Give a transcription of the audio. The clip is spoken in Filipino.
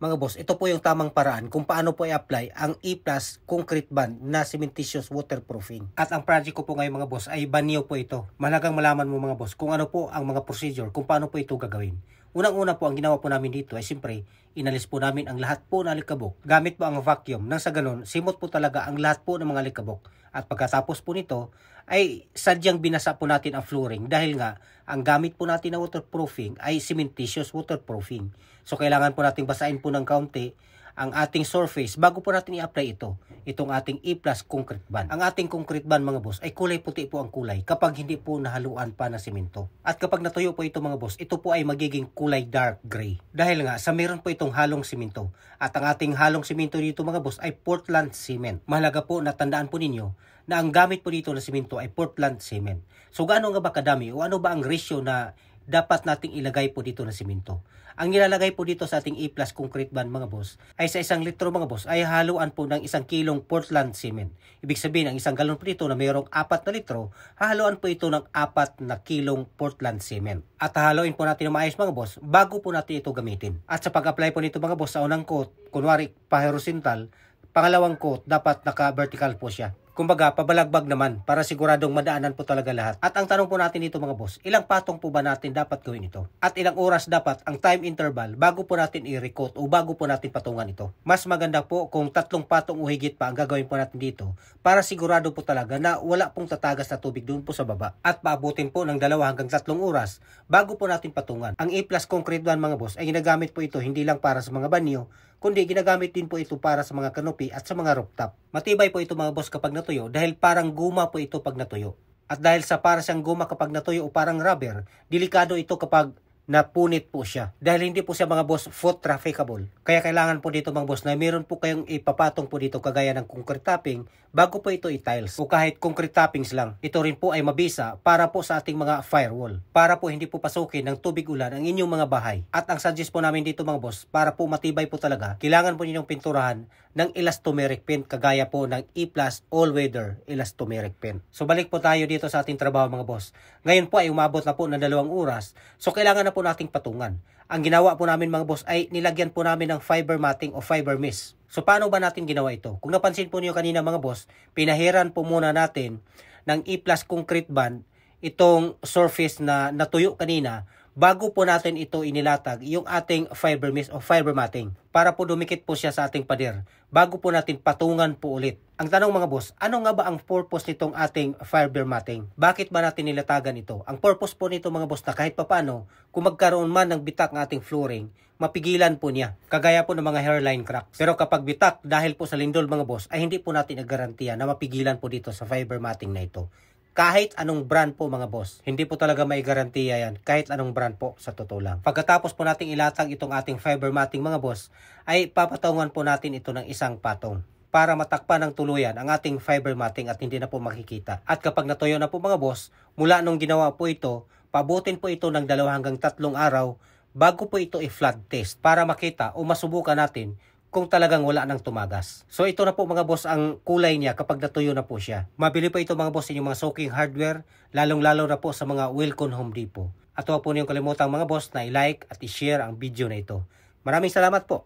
Mga boss, ito po yung tamang paraan kung paano po i-apply ang E-Plus concrete band na cementitious waterproofing. At ang project ko po ngayon mga boss ay banyo po ito. Mahalagang malaman mo mga boss kung ano po ang mga procedure, kung paano po ito gagawin. Unang-una po ang ginawa po namin dito ay siyempre inalis po namin ang lahat po na alikabok. Gamit po ang vacuum nang sa ganun simot po talaga ang lahat po ng mga alikabok. At pagkatapos po nito ay sadyang binasa po natin ang flooring dahil nga ang gamit po natin na waterproofing ay cementitious waterproofing. So kailangan po nating basahin po ng kaunti ang ating surface bago po natin i-apply itong ating E-Plus concrete band. Ang ating concrete band mga boss ay kulay puti po ang kulay kapag hindi po nahaluan pa ng simento. At kapag natuyo po ito mga boss, ito po ay magiging kulay dark gray. Dahil nga sa meron po itong halong simento. At ang ating halong simento dito mga boss ay Portland cement. Mahalaga po na tandaan po ninyo na ang gamit po dito na simento ay Portland cement. So gaano nga ba kadami o ano ba ang ratio na dapat nating ilagay po dito na simento? Ang nilalagay po dito sa ating E-Plus concrete band mga boss ay sa 1 litro mga boss ay haluan po ng 1 kilong Portland cement. Ibig sabihin ang 1 galon po dito na mayroong 4 na litro, hahaluan po ito ng 4 na kilong Portland cement. At hahaluin po natin ng maayos mga boss bago po natin ito gamitin. At sa pag-apply po nito mga boss sa unang coat, kunwari pa-horizontal, pangalawang coat dapat naka-vertical po siya. Kumbaga, pabalagbag naman para siguradong madaanan po talaga lahat. At ang tanong po natin dito mga boss, ilang patong po ba natin dapat gawin ito? At ilang oras dapat ang time interval bago po natin i-recoat o bago po natin patungan ito? Mas maganda po kung 3 patong o higit pa ang gagawin po natin dito para sigurado po talaga na wala pong tatagas na tubig doon po sa baba. At paabutin po ng 2 hanggang 3 oras bago po natin patungan. Ang E-Plus concrete band mga boss ay ginagamit po ito hindi lang para sa mga banyo, kundi ginagamit din po ito para sa mga canopy at sa mga rooftop. Matibay po ito mga boss kapag natuyo dahil parang guma po ito pag natuyo. At dahil sa para siyang guma kapag natuyo o parang rubber, delikado ito kapag napunit po siya. Dahil hindi po siya mga boss foot trafficable. Kaya kailangan po dito mga boss na meron po kayong ipapatong po dito kagaya ng concrete topping bago po ito i-tiles. O kahit concrete toppings lang. Ito rin po ay mabisa para po sa ating mga firewall. Para po hindi po pasukin ng tubig ulan ang inyong mga bahay. At ang suggest po namin dito mga boss, para po matibay po talaga, kailangan po ninyong pinturahan ng elastomeric paint kagaya po ng E-Plus all-weather elastomeric paint. So balik po tayo dito sa ating trabaho mga boss. Ngayon po ay umabot na po ng 2 oras. So kailangan na po nating patungan. Ang ginawa po namin mga boss ay nilagyan po namin ng fiber matting o fiber mist. So paano ba natin ginawa ito? Kung napansin po niyo kanina mga boss, pinahiran po muna natin ng E-Plus concrete band itong surface na natuyo kanina bago po natin ito inilatag yung ating fiber mist o fiber matting para po dumikit po siya sa ating pader bago po natin patungan po ulit. Ang tanong mga boss, ano nga ba ang purpose nitong ating fiber matting? Bakit ba natin nilatagan ito? Ang purpose po nito mga boss na kahit papano, kung magkaroon man ng bitak ng ating flooring, mapigilan po niya. Kagaya po ng mga hairline cracks. Pero kapag bitak dahil po sa lindol mga boss, ay hindi po natin nagarantiya na mapigilan po dito sa fiber matting na ito. Kahit anong brand po mga boss, hindi po talaga may garantiya yan kahit anong brand po sa totoo lang. Pagkatapos po nating ilatag itong ating fiber matting mga boss, ay papatungan po natin ito ng 1 patong para matakpan ng tuluyan ang ating fiber matting at hindi na po makikita. At kapag natuyo na po mga boss, mula nung ginawa po ito, pabutin po ito ng 2 hanggang 3 araw bago po ito i-flood test para makita o masubukan natin kung talagang wala nang tumagas. So ito na po mga boss ang kulay niya kapag natuyo na po siya. Mabili po ito mga boss inyong mga soaking hardware, lalong-lalo na po sa mga Wilcon Home Depot. At huwag po niyong kalimutang mga boss na i-like at i-share ang video na ito. Maraming salamat po.